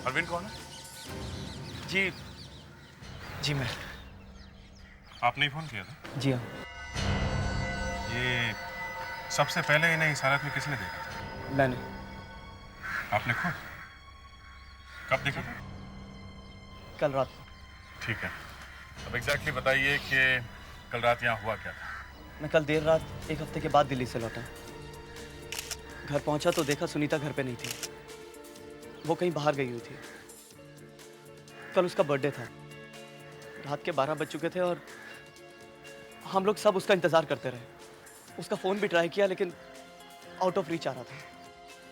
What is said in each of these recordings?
अरविंद कौन है? जी जी मैं। आपने ही फोन किया था? जी हाँ। ये सबसे पहले इन्हें इस हालत में किसने देखा था? मैंने। आपने खुद? कब देखा था? कल रात को। ठीक है, अब एग्जैक्टली बताइए कि कल रात यहाँ हुआ क्या था? मैं कल देर रात एक हफ्ते के बाद दिल्ली से लौटा। घर पहुंचा तो देखा सुनीता घर पे नहीं थी, वो कहीं बाहर गई हुई थी। कल उसका बर्थडे था, रात के 12 बज चुके थे और हम लोग सब उसका इंतजार करते रहे। उसका फोन भी ट्राई किया लेकिन आउट ऑफ रीच आ रहा था।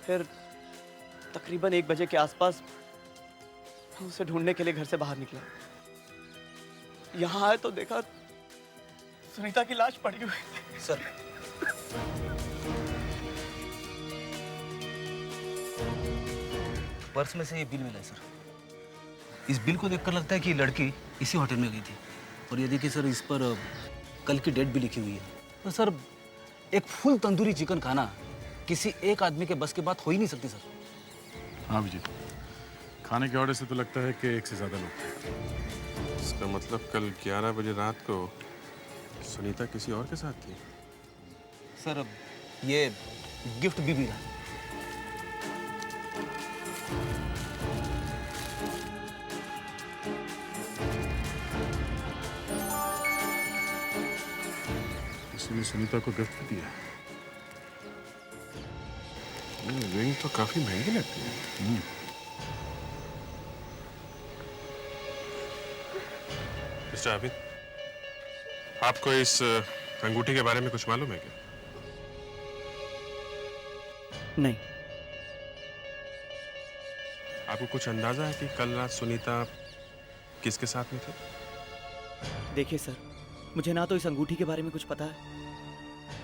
फिर तकरीबन 1 बजे के आसपास मैं उसे ढूंढने के लिए घर से बाहर निकला। यहाँ आए तो देखा सुनीता की लाश पड़ी हुई थी। सर, पर्स में से ये बिल मिला है सर। इस बिल को देखकर लगता है कि ये लड़की इसी होटल में गई थी। और ये देखिए सर, इस पर कल की डेट भी लिखी हुई है। तो सर, एक फुल तंदूरी चिकन खाना किसी एक आदमी के बस की बात हो ही नहीं सकती सर। हाँ विजय, खाने के ऑर्डर से तो लगता है कि एक से ज्यादा लोग थे। इसका मतलब कल 11 बजे रात को सुनीता किसी और के साथ थी? सर, ये गिफ्ट भी मिला। किसी ने सुनीता को गिफ्ट दिया। रिंग तो काफी महंगी लगती है। मिस्टर आबिद, आपको इस अंगूठी के बारे में कुछ मालूम है क्या? नहीं। आपको कुछ अंदाजा है कि कल रात सुनीता किसके साथ में थी? देखिए सर, मुझे ना तो इस अंगूठी के बारे में कुछ पता है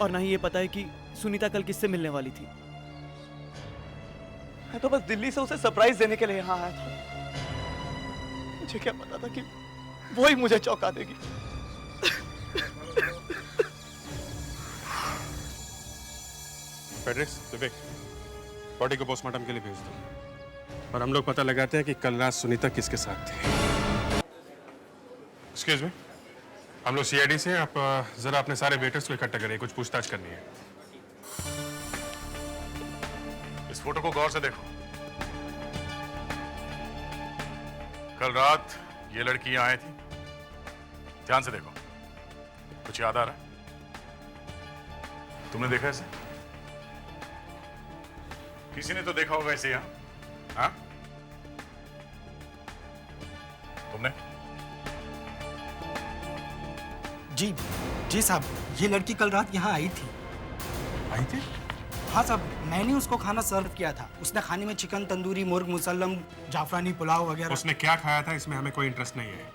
और ना ही ये पता है कि सुनीता कल किससे मिलने वाली थी। मैं तो बस दिल्ली से उसे सरप्राइज देने के लिए यहाँ आया था। मुझे क्या पता था कि वो ही मुझे चौंका देगी। फेडरिक्स, विवेक, बॉडी को पोस्टमार्टम के लिए भेज दो और हम लोग पता लगाते हैं कि कल रात सुनीता किसके साथ थी। एक्सक्यूज मी, हम लोग सीआईडी से। आप जरा अपने सारे वेटर्स को इकट्ठा करिए, कुछ पूछताछ करनी है। इस फोटो को गौर से देखो। कल रात ये लड़की यहाँ आई थी, ध्यान से देखो। कुछ याद आ रहा है? तुमने देखा इसे? किसी ने तो देखा होगा इसे यहाँ, हाँ? तुमने? जी साहब, ये लड़की कल रात यहाँ आई थी। आई थी? हाँ साहब, मैंने उसको खाना सर्व किया था। उसने खाने में चिकन तंदूरी, मुर्ग मुसल्लम, जाफरानी पुलाव वगैरह। उसने क्या खाया था इसमें हमें कोई इंटरेस्ट नहीं है।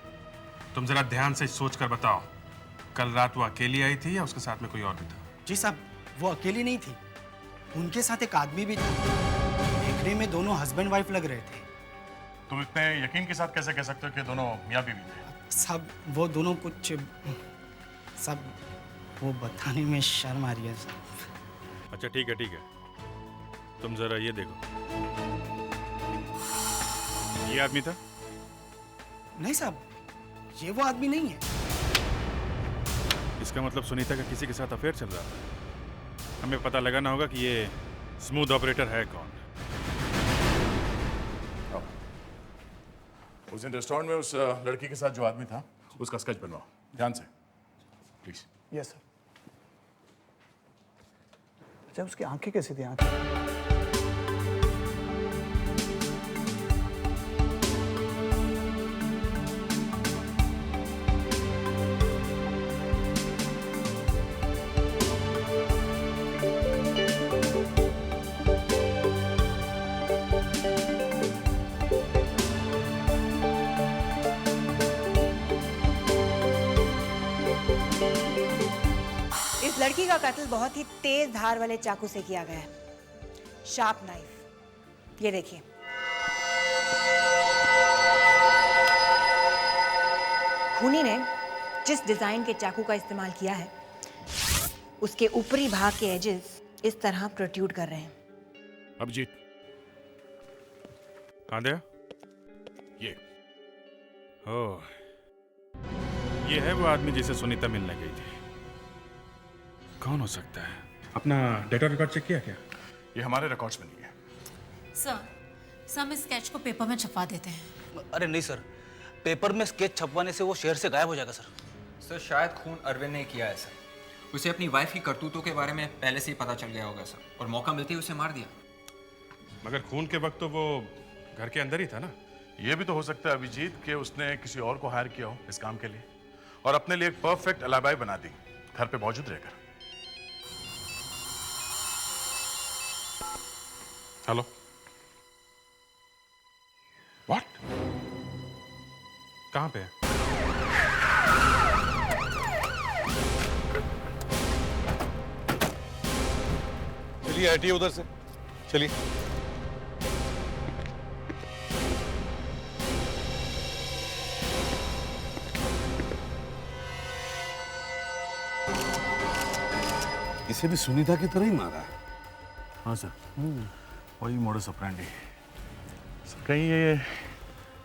तुम जरा ध्यान से सोच कर बताओ, कल रात वो अकेली आई थी या उसके साथ में कोई और भी था? जी साहब, वो अकेली नहीं थी, उनके साथ एक आदमी भी था। देखने में दोनों हस्बैंड वाइफ लग रहे थे। तुम इतने यकीन के साथ कैसे कह सकते हो कि दोनों मियाँ बीवी थे? साहब, वो दोनों कुछ सब वो बताने में शर्म आ रही है साहब। अच्छा ठीक है, तुम जरा ये देखो। ये आदमी था? नहीं साहब, ये वो आदमी नहीं है। इसका मतलब सुनीता का किसी के साथ अफेयर चल रहा था। हमें पता लगाना होगा कि ये स्मूथ ऑपरेटर है कौन। उस दिन रेस्टोरेंट में उस लड़की के साथ जो आदमी था, उसका स्केच बनवाओ ध्यान से, प्लीज। Yes sir. अच्छा, उसकी आंखें कैसी थी? आंखें लड़की का कत्ल बहुत ही तेज धार वाले चाकू से किया गया है, शार्प नाइफ। ये देखिए। खूनी ने जिस डिजाइन के चाकू का इस्तेमाल किया है, उसके ऊपरी भाग के एजेस इस तरह प्रोट्रूड कर रहे हैं। अभिजीत, कहाँ गया? ये ओह, ये है वो आदमी जिसे सुनीता मिलने गई थी। कौन हो सकता है? अपना डेटा रिकॉर्ड चेक किया क्या? ये हमारे रिकॉर्ड्स में नहीं है। सर हम इस स्केच को पेपर में छपवा देते हैं। अरे नहीं सर, पेपर में स्केच छपवाने से वो शहर से गायब हो जाएगा सर। सर शायद खून अरविंद ने किया है सर। उसे अपनी वाइफ की करतूतों के बारे में पहले से ही पता चल गया होगा सर, और मौका मिलते ही उसे मार दिया। मगर खून के वक्त तो वो घर के अंदर ही था ना। ये भी तो हो सकता है अभिजीत कि उसने किसी और को हायर किया हो इस काम के लिए और अपने लिए एक परफेक्ट अलाबाई बना दी घर पे मौजूद रहकर। Hello, what? कहां पे है? चलिए हटिए उधर से, चलिए। इसे भी सुनीता की तरह ही मारा है। हाँ सर, वही मोडस ऑपरेंडी। सर कहीं ये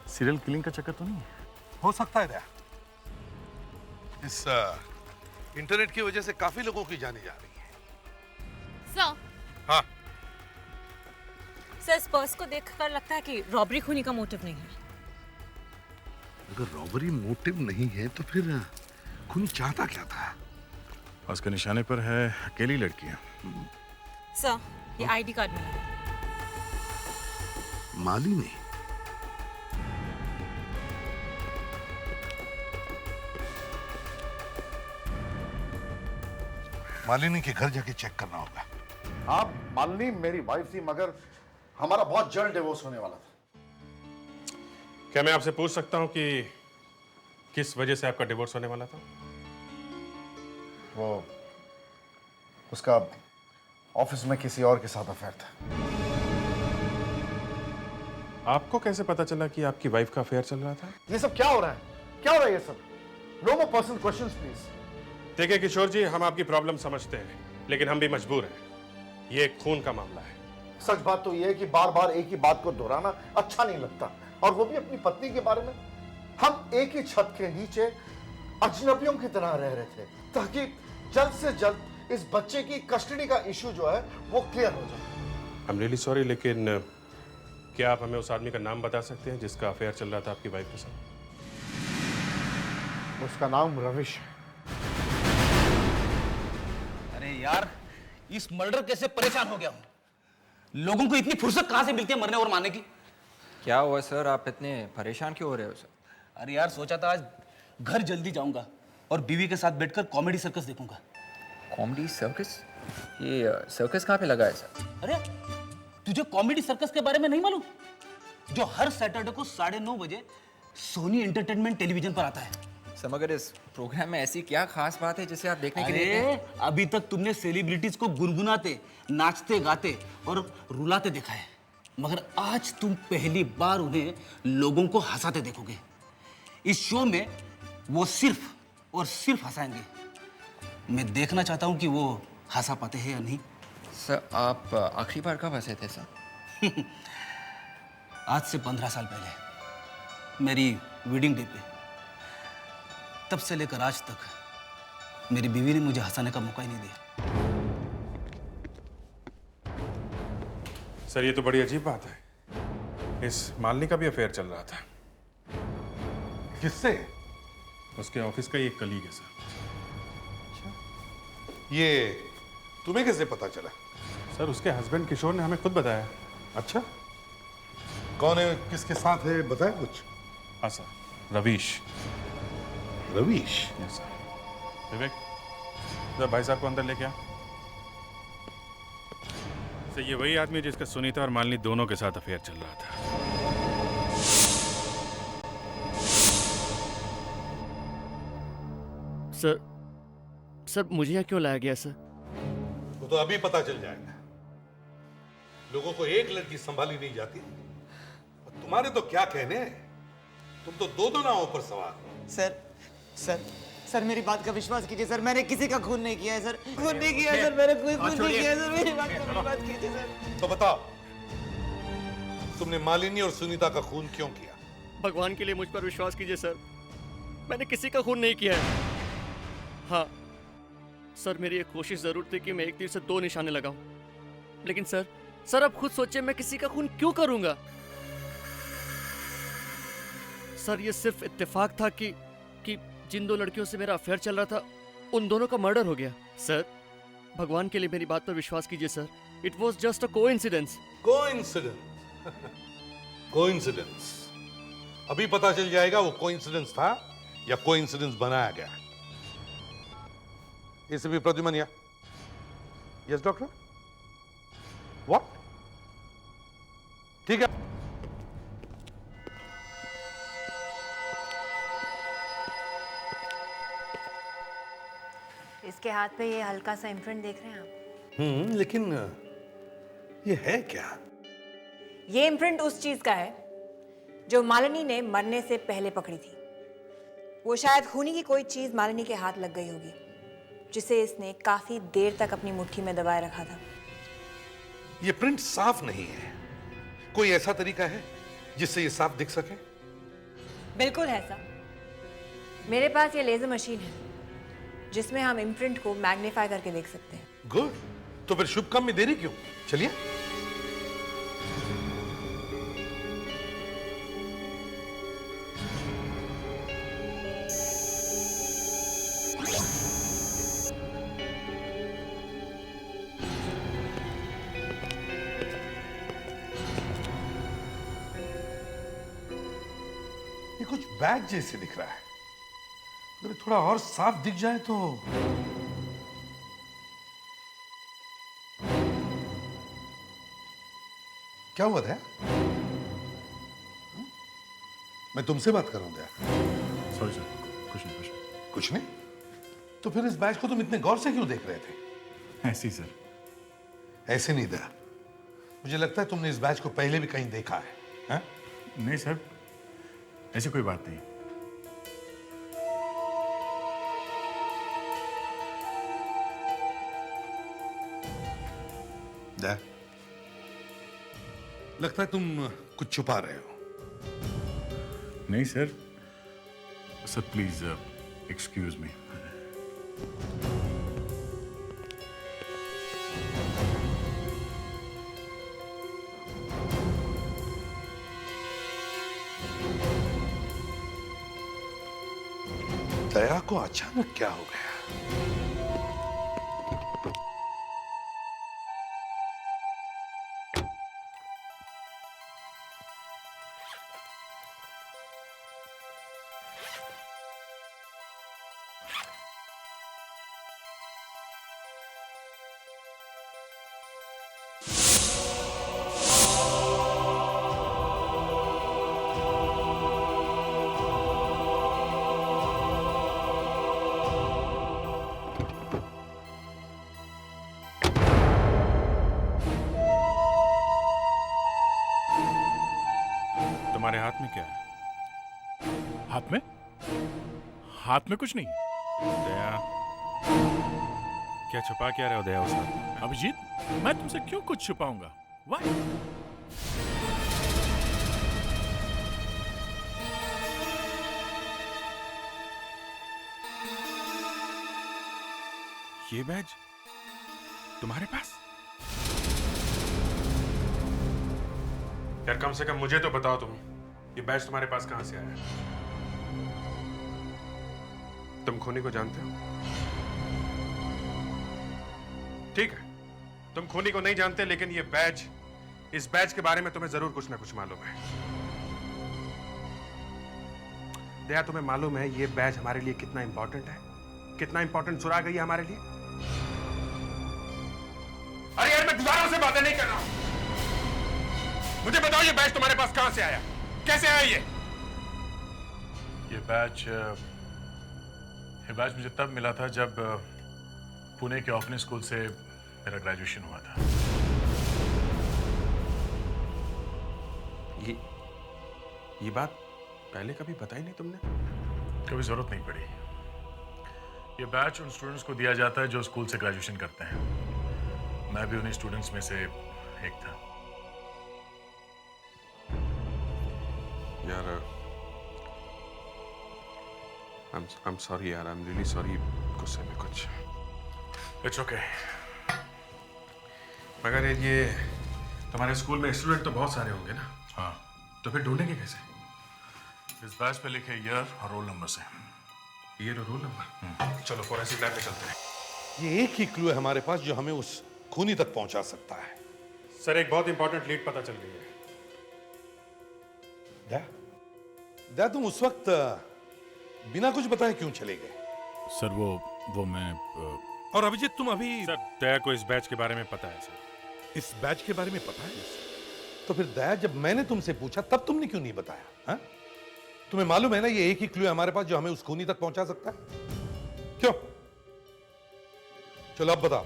सीरियल किलिंग का चक्कर तो नहीं है? हो सकता है क्या? इस इंटरनेट की वजह से काफी लोगों की जाने जा रही है। सर, हाँ, सर इस पर्स को देखकर लगता है कि रॉबरी खूनी का मोटिव नहीं है। अगर रॉबरी मोटिव नहीं है तो फिर खूनी चाहता क्या था? उसके निशाने पर है अकेली लड़कियां। सर ये आईडी कार्ड मिला। मालिनी? मालिनी के घर जाके चेक करना होगा। हाँ, मालिनी मेरी वाइफ थी, मगर हमारा बहुत जल्द डिवोर्स होने वाला था। क्या मैं आपसे पूछ सकता हूं कि किस वजह से आपका डिवोर्स होने वाला था? वो उसका ऑफिस में किसी और के साथ अफेयर था। आपको कैसे पता चला कि आपकी वाइफ का अफेयर चल रहा था? ये सब क्या हो रहा है? क्या हो रहा है ये सब? No more personal questions please. देखिए किशोर जी, हम आपकी प्रॉब्लम समझते हैं, लेकिन हम भी मजबूर हैं। ये एक खून का मामला है। सच बात तो ये है कि बार बार एक ही बात को दोहराना अच्छा नहीं लगता, और वो भी अपनी पत्नी के बारे में। हम एक ही छत के नीचे अजनबियों की तरह रह रहे थे, ताकि जल्द से जल्द इस बच्चे की कस्टडी का इशू जो है वो क्लियर हो जाए। आई एम रियली सॉरी, लेकिन क्या आप हमें उस आदमी का नाम बता सकते हैं जिसका अफेयर चल रहा था आपकी वाइफ के साथ? उसका नाम रविश है। अरे यार, इस मर्डर केस से परेशान हो गया हूं। लोगों को इतनी फुर्सत कहां से मिलती है मरने और मारने की? क्या हुआ सर, आप इतने परेशान क्यों हो रहे हो सर? अरे यार, सोचा था आज घर जल्दी जाऊंगा और बीवी के साथ बैठकर कॉमेडी सर्कस देखूंगा। Comedy circus? ये सर्कस कहाँ पे लगा है सर? अरे तुझे कॉमेडी सर्कस के बारे में नहीं मालूम? जो हर सैटरडे को 9:30 बजे सोनी एंटरटेनमेंट टेलीविजन पर आता है। सर मगर इस प्रोग्राम में ऐसी क्या खास बात है जिसे आप देखने के लिए गए? अभी तक तुमने सेलिब्रिटीज को गुनगुनाते, नाचते गाते और रुलाते देखा है, मगर आज तुम पहली बार उन्हें लोगों को हंसाते देखोगे। इस शो में वो सिर्फ और सिर्फ हंसाएंगे। मैं देखना चाहता हूं कि वो हंसा पाते हैं या नहीं। सर आप आखिरी बार कब हंसे थे सर? आज से 15 साल पहले मेरी वेडिंग डे पे। तब से लेकर आज तक मेरी बीवी ने मुझे हंसाने का मौका ही नहीं दिया। सर ये तो बड़ी अजीब बात है। इस मालिनी का भी अफेयर चल रहा था। किससे? उसके ऑफिस का ही एक कलीग है सर। ये तुम्हें कैसे पता चला? सर उसके हस्बैंड किशोर ने हमें खुद बताया। अच्छा, कौन है, किसके साथ है, बताया कुछ? हाँ sir, Ravish. Ravish? Yes sir. Vivek, जरा भाई साहब को अंदर लेके आ। सर ये वही आदमी है जिसका सुनीता और मालिनी दोनों के साथ अफेयर चल रहा था। सर मुझे यहाँ क्यों लाया गया सर? वो तो अभी पता चल जाएगा। लोगों को एक लड़की संभाली नहीं जाती, और तुम्हारे तो क्या कहने हैं, तुम तो दो नावों पर सवार हो। सर मेरी बात का विश्वास कीजिए सर, मैंने किसी का खून नहीं किया है सर। खून नहीं किया है सर, मैंने कोई खून नहीं किया है सर। मेरी बात का विश्वास कीजिए सर। तो बताओ, तुमने मालिनी और सुनीता का खून क्यों किया? भगवान के लिए मुझ पर विश्वास कीजिए सर, मैंने किसी का खून नहीं किया है। हाँ सर, मेरी एक कोशिश जरूर थी कि मैं एक तीर से 2 निशाने लगाऊं, लेकिन सर अब खुद सोचिए मैं किसी का खून क्यों करूंगा। सर ये सिर्फ इत्तेफाक था कि जिन 2 लड़कियों से मेरा अफेयर चल रहा था उन दोनों का मर्डर हो गया। सर भगवान के लिए मेरी बात पर विश्वास कीजिए sir, it was just a coincidence. Coincidence अभी पता चल जाएगा वो कोइंसिडेंस था या कोइंसिडेंस बनाया गया। इसे भी प्रद्युमन या यस डॉक्टर, व्हाट? ठीक है। इसके हाथ पे ये हल्का सा इम्प्रिंट देख रहे हैं आप? लेकिन ये है क्या? ये इम्प्रिंट उस चीज का है जो मालिनी ने मरने से पहले पकड़ी थी। वो शायद खूनी की कोई चीज मालिनी के हाथ लग गई होगी, जिसे इसने काफी देर तक अपनी मुट्ठी में दबाए रखा था। ये प्रिंट साफ नहीं है, कोई ऐसा तरीका है जिससे ये साफ दिख सके? बिल्कुल है सर, मेरे पास ये लेजर मशीन है जिसमें हम इम्प्रिंट को मैग्नीफाई करके देख सकते हैं। गुड, तो फिर शुभ काम में देरी क्यों? चलिए। ये कुछ बैग जैसे दिख रहा है, अगर थोड़ा और साफ दिख जाए तो। क्या हुआ था? मैं तुमसे बात कर रहा हूं। सॉरी सर, कुछ नहीं। कुछ नहीं? तो फिर इस बैच को तुम इतने गौर से क्यों देख रहे थे? ऐसे ही सर। ऐसे नहीं था, मुझे लगता है तुमने इस बैच को पहले भी कहीं देखा है, हा? नहीं सर, ऐसी कोई बात नहीं। लगता है तुम कुछ छुपा रहे हो। नहीं सर, प्लीज एक्सक्यूज मी। दया को अचानक क्या हो गया? तुम्हारे हाथ में क्या है? हाथ में कुछ नहीं है। दया, क्या छुपा क्या रहे हो दया उस हाथ में? अभिजीत, मैं तुमसे क्यों कुछ छुपाऊंगा? Why? ये बैज तुम्हारे पास? यार कम से कम मुझे तो बताओ तुम, ये बैज तुम्हारे पास कहां से आया? तुम खूनी को जानते हो? ठीक है, तुम खूनी को नहीं जानते, लेकिन ये बैज, इस बैज के बारे में तुम्हें जरूर कुछ ना कुछ मालूम है। दया, तुम्हें मालूम है ये बैज हमारे लिए कितना इंपॉर्टेंट है? कितना इंपॉर्टेंट सुराग है ये हमारे लिए? अरे यार, मैं दोबारा से बातें नहीं कर रहा हूं। मुझे बताओ ये बैज तुम्हारे पास कहां से आया? कैसे आया ये बैच मुझे तब मिला था जब पुणे के ओपनिंग स्कूल से मेरा ग्रेजुएशन हुआ था। ये बात पहले कभी बताई नहीं तुमने? कभी जरूरत नहीं पड़ी। ये बैच उन स्टूडेंट्स को दिया जाता है जो स्कूल से ग्रेजुएशन करते हैं। मैं भी उन्हीं स्टूडेंट्स में से एक था। यार I'm sorry यार, I'm really sorry, गुस्से में कुछ। It's okay. मगर ये तुम्हारे स्कूल में स्टूडेंट तो बहुत सारे होंगे ना? हाँ। तो फिर ढूंढेंगे कैसे? इस बैच पे लिखे ईयर और रोल नंबर से। ईयर और रोल नंबर? चलो फोरेंसिक लैब में चलते हैं। ये एक ही क्लू है हमारे पास जो हमें उस खूनी तक पहुंचा सकता है। सर एक बहुत इंपॉर्टेंट लीड पता चल गई है। दया तुम उस वक्त बिना कुछ बताए क्यों चले गए? सर वो मैं और अभिजीत तुम अभी? सर दया को इस बैच के बारे में पता है सर। इस बैच के बारे में पता है? तो फिर दया जब मैंने तुमसे पूछा तब तुमने क्यों नहीं बताया? हा? तुम्हें मालूम है ना ये एक ही क्लू है हमारे पास जो हमें उस खूनी तक पहुंचा सकता है। क्यों? चलो अब बताओ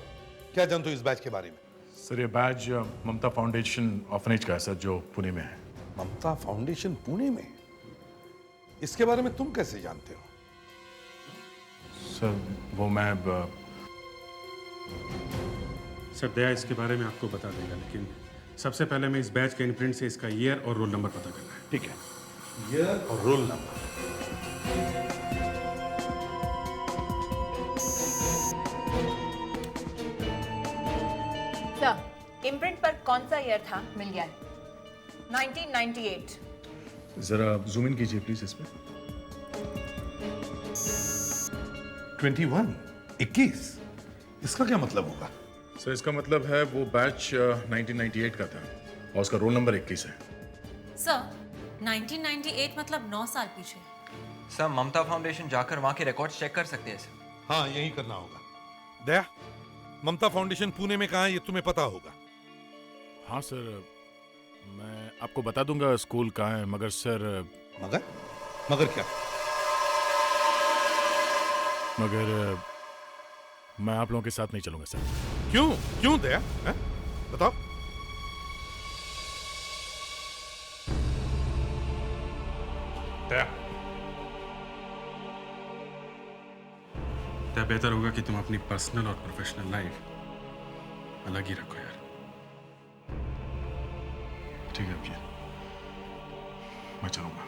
क्या जानते हो इस बैच के बारे में? सर ये बैच ममता फाउंडेशन ऑर्फनेज का है सर, जो पुणे में है। ममता फाउंडेशन पुणे में? इसके बारे में तुम कैसे जानते हो? सर वो मैं सर दया इसके बारे में आपको बता देगा, लेकिन सबसे पहले मैं इस बैच के इम्प्रिंट से इसका ईयर और रोल नंबर पता करना है। ठीक है। ईयर और रोल नंबर। सर इम्प्रिंट पर कौन सा ईयर था मिल गया? 1998। जरा जूम इन कीजिए प्लीज इसमें। 21? इसका क्या मतलब होगा? सर इसका मतलब है वो बैच 1998 का था और उसका रोल नंबर 21 है। सर 1998 मतलब 9 साल पीछे। सर ममता फाउंडेशन जाकर वहाँ के रिकॉर्ड्स चेक कर सकते हैं सर। हाँ यही करना होगा। दया ममता फाउंडेशन पुणे में कहाँ है ये तुम्हें पता होगा? हाँ सर मैं आपको बता दूंगा स्कूल कहाँ है, मगर सर मगर क्या? मगर मैं आप लोगों के साथ नहीं चलूंगा सर। क्यों दया? बताओ। दया बेहतर होगा कि तुम अपनी पर्सनल और प्रोफेशनल लाइफ अलग ही रखो यार। ठीक है भैया, मैं चलूंगा।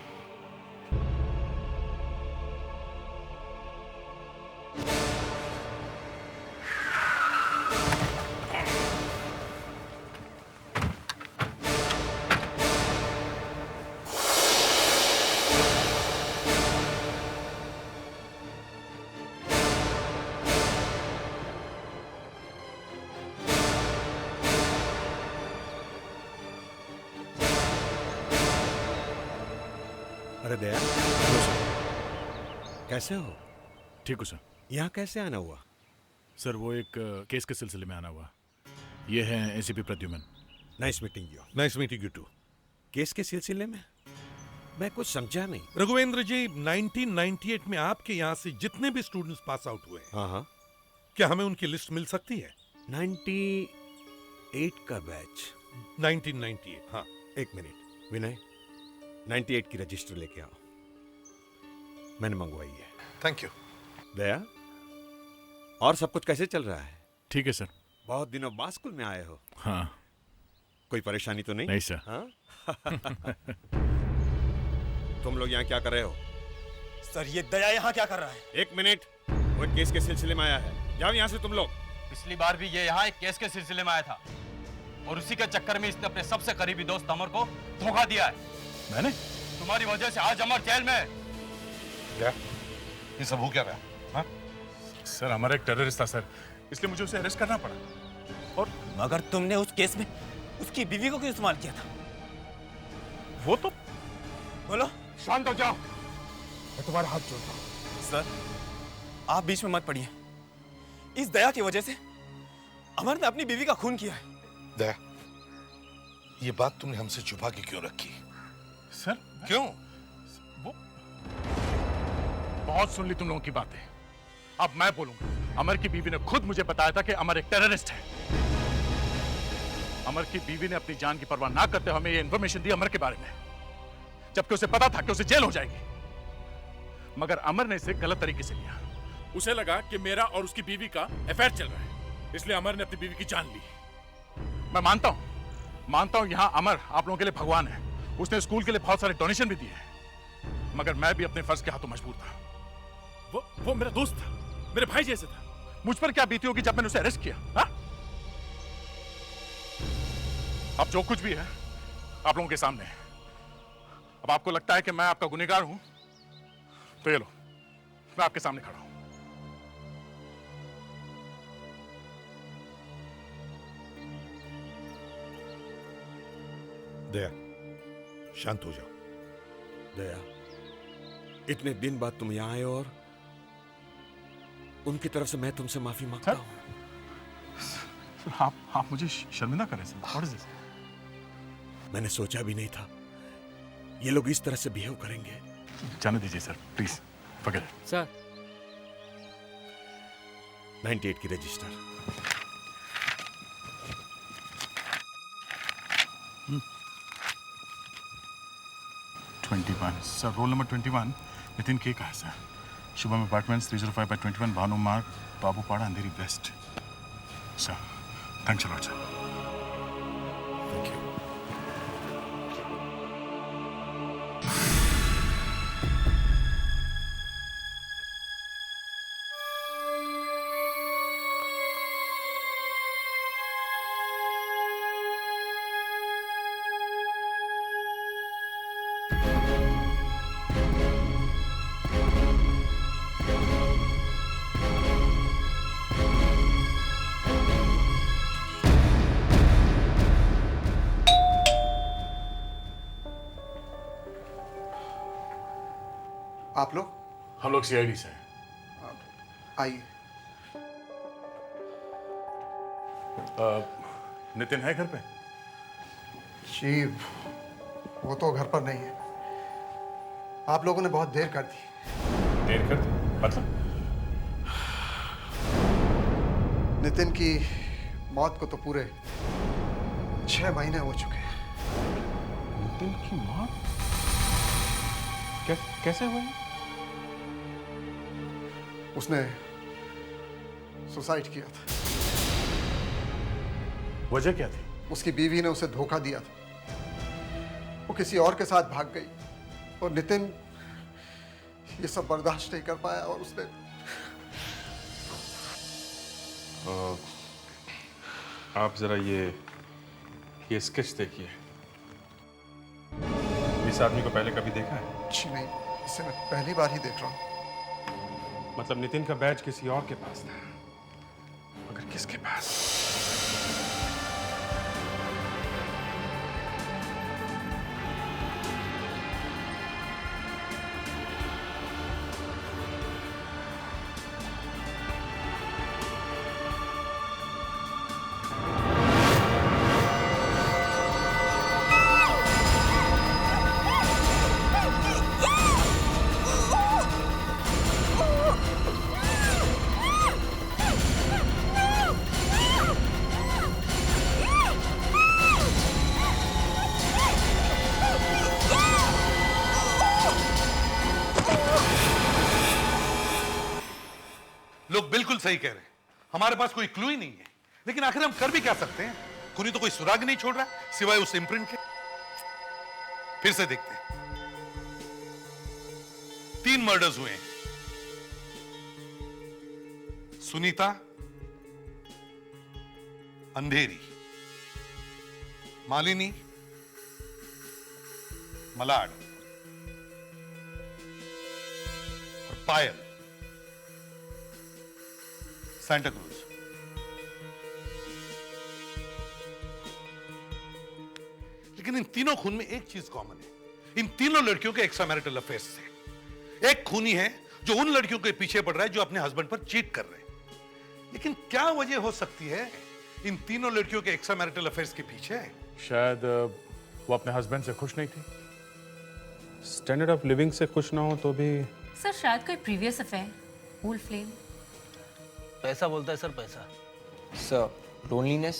अरे दया, कैसे हो? ठीक हो सर। यहाँ कैसे आना हुआ? सर वो एक केस के सिलसिले में आना हुआ। ये है ACP Pradyuman. Nice meeting you. Nice meeting you too. Case के सिलसिले में? मैं कुछ समझा नहीं। रघुवेंद्र जी 1998 में आपके यहाँ से जितने भी स्टूडेंट्स पास आउट हुए हैं, हाँ, क्या हमें उनकी लिस्ट मिल सकती है? 98 का बैच। 1998। हाँ एक मिनट विनय, 98 की रजिस्टर लेके आओ। मैंने मंगवाई है। Thank you. दया, और सब कुछ कैसे चल रहा है? ठीक है सर। बहुत दिनों बाद स्कूल में आए हो। हाँ। कोई परेशानी तो नहीं? नहीं सर। हाँ? तुम लोग यहाँ क्या कर रहे हो? सर ये दया यहाँ क्या कर रहा है? एक मिनट, वो एक केस के सिलसिले में आया है। जाओ यहाँ से तुम लोग। पिछली बार भी ये यहाँ एक केस के सिलसिले में आया था और उसी के चक्कर में इसने अपने सबसे करीबी दोस्त अमर को धोखा दिया है। मैंने? तुम्हारी वजह से आज अमर जेल में है। क्या? ये सब हो क्या रहा है? हाँ? सर हमारा एक टेररिस्ट था सर, इसलिए मुझे उसे अरेस्ट करना पड़ा। और मगर तुमने उस केस में उसकी बीवी को क्यों इस्तेमाल किया था? वो तो बोलो। शांत हो जाओ, मैं तुम्हारे हाथ जोड़ता हूं। सर आप बीच में मत पड़िए। इस दया की वजह से अमर ने अपनी बीवी का खून किया है। दया, ये बात तुमने हमसे छुपा के क्यों रखी? सर क्यों? वो बहुत सुन ली तुम लोगों की बातें, अब मैं बोलूंगा। अमर की बीवी ने खुद मुझे बताया था कि अमर एक टेररिस्ट है। अमर की बीवी ने अपनी जान की परवाह ना करते हुए हमें ये इन्फॉर्मेशन दी अमर के बारे में, जबकि उसे पता था कि उसे जेल हो जाएगी। मगर अमर ने इसे गलत तरीके से लिया। उसे लगा कि मेरा और उसकी बीवी का अफेयर चल रहा है, इसलिए अमर ने अपनी बीवी की जान ली। मैं मानता हूं यहां अमर आप लोगों के लिए भगवान है। उसने स्कूल के लिए बहुत सारे डोनेशन भी दिए हैं, मगर मैं भी अपने फर्ज के हाथों मजबूर था। वो मेरा दोस्त था, मेरे भाई जैसे था। मुझ पर क्या बीती होगी जब मैंने उसे अरेस्ट किया? हा? अब जो कुछ भी है आप लोगों के सामने है। अब आपको लगता है कि मैं आपका गुनहगार हूं, तो ये लो, मैं आपके सामने खड़ा हूं। दया, शांत हो जाओ। दया, इतने दिन बाद तुम यहां आए और उनकी तरफ से मैं तुमसे माफी मांगता हूं। आप मुझे शर्मिंदा करें सर। What is this? मैंने सोचा भी नहीं था ये लोग इस तरह से बिहेव करेंगे। जाने दीजिए sir, please forget it. Sir 98 की register. 21 sir, roll number 21 Nitin के का है sir. Shubham apartments 305/21 Bhanu Marg, Babupada, Andheri west. Sir thanks a lot sir. Thank you. आप लोग? हम लोग सीआईडी से हैं। आइए। नितिन है घर पे? जी वो तो घर पर नहीं है। आप लोगों ने बहुत देर कर दी। देर कर दी मतलब? नितिन की मौत को तो पूरे 6 महीने हो चुके हैं। नितिन की मौत कैसे हुई? उसने सुसाइड किया था। वजह क्या थी? उसकी बीवी ने उसे धोखा दिया था। वो किसी और के साथ भाग गई और नितिन ये सब बर्दाश्त नहीं कर पाया और उसने आप जरा ये स्केच देखिए। इस आदमी को पहले कभी देखा है? जी नहीं, इसे मैं पहली बार ही देख रहा हूँ। मतलब नितिन का बैज किसी और के पास था, मगर किसके पास? लोग बिल्कुल सही कह रहे हैं, हमारे पास कोई क्लू ही नहीं है। लेकिन आखिर हम कर भी क्या सकते हैं? खूनी तो कोई सुराग नहीं छोड़ रहा सिवाय उस इम्प्रिंट के। फिर से देखते हैं। 3 मर्डर्स हुए हैं। सुनीता, अंधेरी, मालिनी, मलाड और पायल, सांता क्रूज। लेकिन इन तीनों खून में एक चीज कॉमन है। इन तीनों लड़कियों के एक्स्ट्रा मैरिटल अफेयर्स थे। एक खूनी है जो उन लड़कियों के पीछे पड़ रहा है जो अपने हस्बैंड पर चीट कर रहे हैं। लेकिन क्या वजह हो सकती है इन तीनों लड़कियों के एक्स्ट्रा मैरिटल अफेयर्स के पीछे? शायद वो अपने हस्बैंड से खुश नहीं थी। स्टैंडर्ड ऑफ लिविंग से खुश ना हो तो भी सर शायद कोई प्रीवियस अफेयर, ओल्ड फ्लेम। पैसा बोलता है सर, पैसा। Sir loneliness.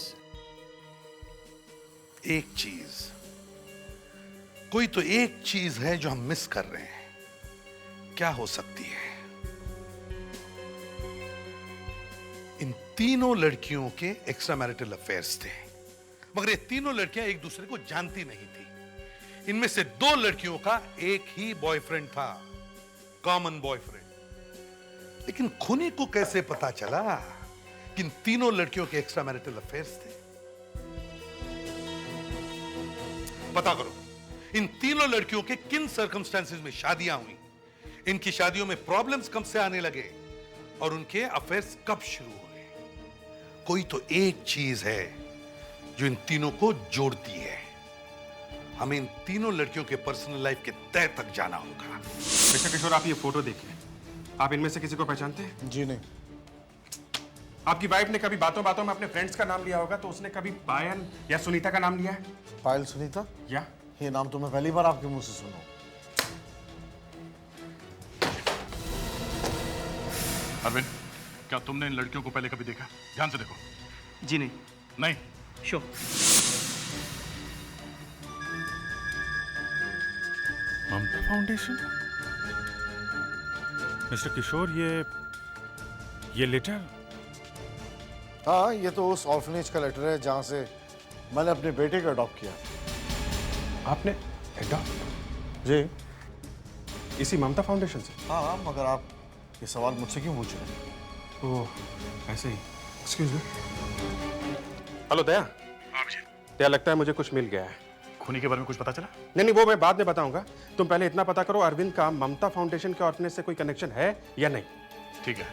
एक चीज, कोई तो एक चीज है जो हम मिस कर रहे हैं। क्या हो सकती है? इन तीनों लड़कियों के एक्स्ट्रा मैरिटल अफेयर्स थे, मगर ये तीनों लड़कियां एक दूसरे को जानती नहीं थी। इनमें से 2 लड़कियों का एक ही बॉयफ्रेंड था, कॉमन बॉयफ्रेंड। लेकिन खूनी को कैसे पता चला कि इन तीनों लड़कियों के एक्स्ट्रा मैरिटल अफेयर्स थे? पता करो इन तीनों लड़कियों के किन सर्कमस्टेंसेस में शादियां हुई, इनकी शादियों में प्रॉब्लम्स कब से आने लगे और उनके अफेयर्स कब शुरू हुए। कोई तो एक चीज है जो इन तीनों को जोड़ती है। हमें इन तीनों लड़कियों के पर्सनल लाइफ के तह तक जाना होगा। मिस्टर किशोर, आप ये फोटो देखिए। आप इनमें से किसी को पहचानते हैं? जी नहीं। आपकी वाइफ ने कभी बातों बातों में अपने फ्रेंड्स का नाम लिया होगा, तो उसने कभी पायल या सुनीता का नाम लिया है? पायल सुनीता? या ये नाम तो मैं पहली बार आपके मुंह से सुना। अरविंद, क्या तुमने इन लड़कियों को पहले कभी देखा? ध्यान से देखो। जी नहीं। नहीं? श्योर। ममता फाउंडेशन? मिस्टर किशोर, ये लेटर? हाँ, ये तो उस ऑर्फनेज का लेटर है जहां से मैंने अपने बेटे को अडॉप्ट किया। आपने अडॉप्ट? जी। इसी ममता फाउंडेशन से? हाँ, मगर आप ये सवाल मुझसे क्यों पूछ रहे हैं? ओह, ऐसे ही। Excuse me. हेलो दया। दया, लगता है मुझे कुछ मिल गया है। खूनी के बारे में कुछ पता चला? नहीं, वो मैं बाद में बताऊंगा। तुम पहले इतना पता करो, अरविंद का ममता फाउंडेशन के ऑर्फनेज से कोई कनेक्शन है या नहीं? ठीक है।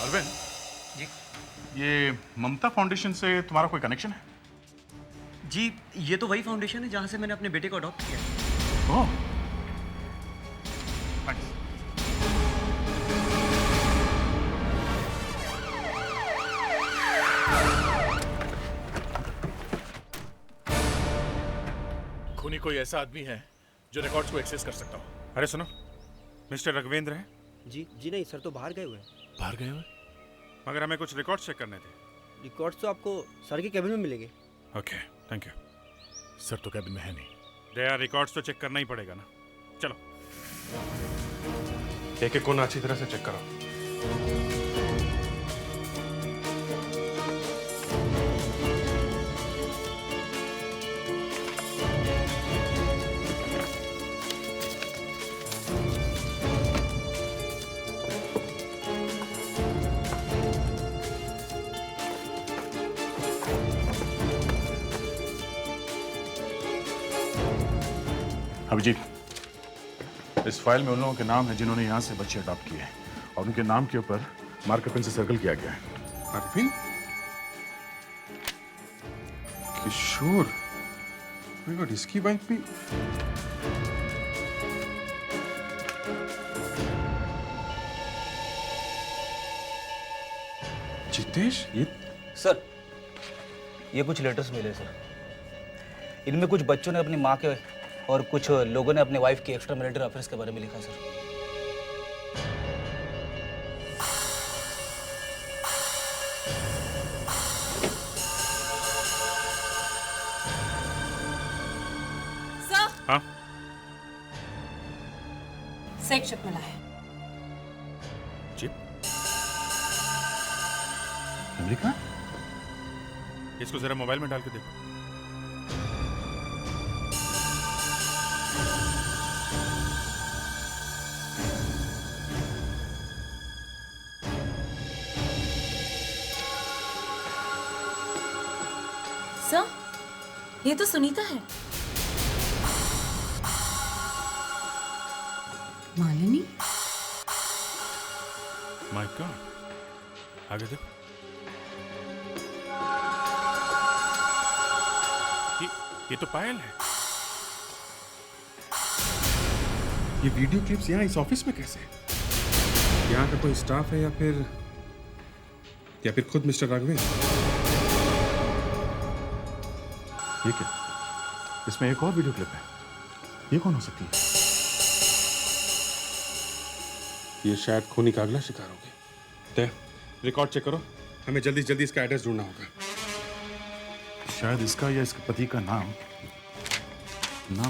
अरविंद जी, ये ममता फाउंडेशन से तुम्हारा कोई कनेक्शन है? जी, ये तो वही फाउंडेशन है जहां से मैंने अपने बेटे को अडॉप्ट किया। ओह, थैंक्स। खूनी कोई ऐसा आदमी है जो रिकॉर्ड्स को एक्सेस कर सकता हो। अरे सुनो, मिस्टर रघुवेंद्र है? जी नहीं सर, तो बाहर गए हुए हैं। बाहर गए हुए? मगर हमें कुछ रिकॉर्ड्स चेक करने थे। रिकॉर्ड्स तो आपको सर के कैबिन में मिलेंगे। Okay, thank you. सर तो कैबिन में है नहीं। दया, रिकॉर्ड्स तो चेक करना ही पड़ेगा ना। चलो, एक एक कोना अच्छी तरह से चेक करो। अभिजीत, इस फाइल में उन लोगों के नाम हैं जिन्होंने यहाँ से बच्चे अडॉप्ट किए हैं और उनके नाम के ऊपर मार्कर पेन से सर्कल किया गया है। अरविंद? किशोर? मेरे को इसकी वाइफ भी? जितेश, ये? सर, ये कुछ लेटर्स मिले सर। इनमें कुछ बच्चों ने अपनी माँ के और कुछ लोगों ने अपने वाइफ के एक्स्ट्रा मैरिटल अफेयर्स के बारे में लिखा सर। सर? हाँ? सेक्स चिप मिला है। चिप? लिखा? इसको जरा मोबाइल में डाल के देखो। सर, ये तो सुनीता है। मालिनी? माय गॉड, आगे देखो। ये तो पायल है। ये वीडियो क्लिप्स यहाँ इस ऑफिस में कैसे? यहाँ का कोई स्टाफ है या फिर खुद मिस्टर राघवेंद्र? ये क्या? इसमें एक और वीडियो क्लिप है। ये कौन हो सकती है? ये शायद खूनी का अगला शिकार होगी। तय, रिकॉर्ड चेक करो, हमें जल्दी से जल्दी इसका एड्रेस ढूंढना होगा। शायद इसका या इसके पति का नाम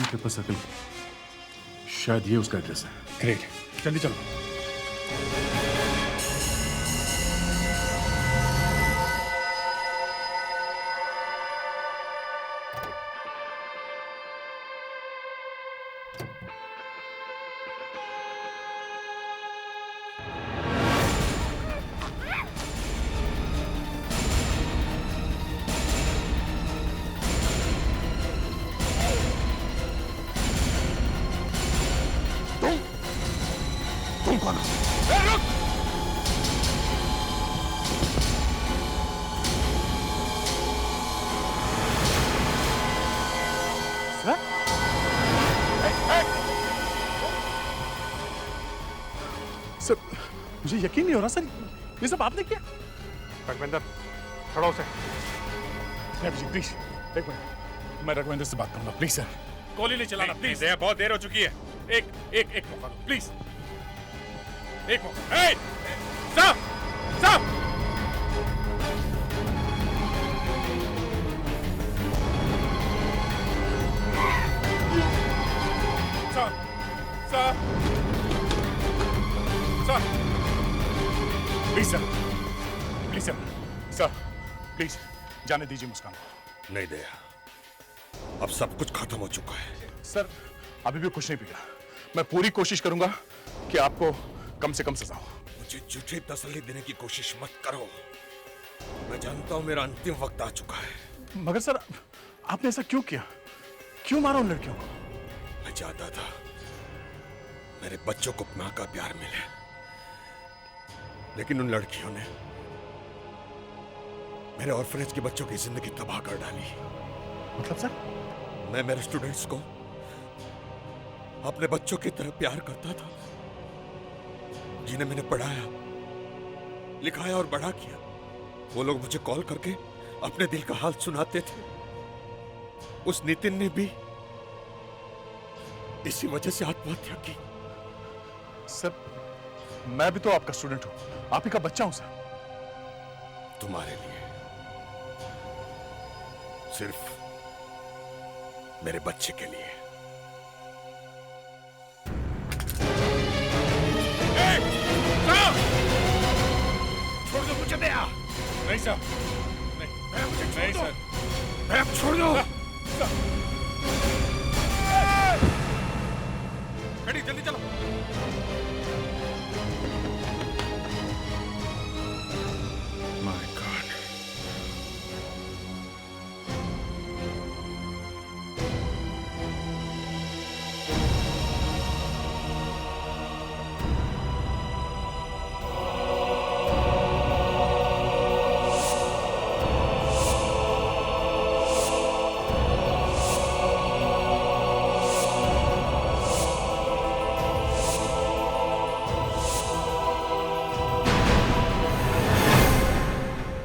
के ऊपर सर्कल, शायद ये उसका एड्रेस है। ग्रेट, जल्दी चलो। मुझे यकीन नहीं हो रहा सर, ये सब आपने किया? रघविंदर, खड़ा हो से। प्लीज एक मिनट, मैं रघुविंदर से बात करूंगा, प्लीज सर। गोली नहीं चलाना प्लीज। दया, बहुत देर हो चुकी है। एक मौका दो प्लीज, एक मौका। Stop stop. Please sir, please sir, sir please जाने दीजिए मुस्कान को। नहीं दया, अब सब कुछ खत्म हो चुका है। सर अभी भी कुछ नहीं बिगड़ा, मैं पूरी कोशिश करूंगा कि आपको कम से कम सजा हो। मुझे झूठी तसल्ली देने की कोशिश मत करो, मैं जानता हूं मेरा अंतिम वक्त आ चुका है। मगर सर आपने ऐसा क्यों किया, क्यों मारा उन लड़कियों को? मैं चाहता था मेरे बच्चों को मां का प्यार मिले, लेकिन उन लड़कियों ने मेरे ऑर्फनेज के बच्चों की जिंदगी तबाह कर डाली। मतलब सर? मैं मेरे स्टूडेंट्स को अपने बच्चों की तरह प्यार करता था, जिन्हें मैंने पढ़ाया, लिखाया और बड़ा किया। वो लोग मुझे कॉल करके अपने दिल का हाल सुनाते थे। उस नितिन ने भी इसी वजह से आत्महत्या की। सर मैं भी तो आपका स्टूडेंट हूं, आप ही का बच्चा हूं सर। तुम्हारे लिए, सिर्फ मेरे बच्चे के लिए। छोड़ दो मुझे दया। नहीं सर, नहीं मुझे नहीं सर, मैं छोड़ दो। जल्दी चलो।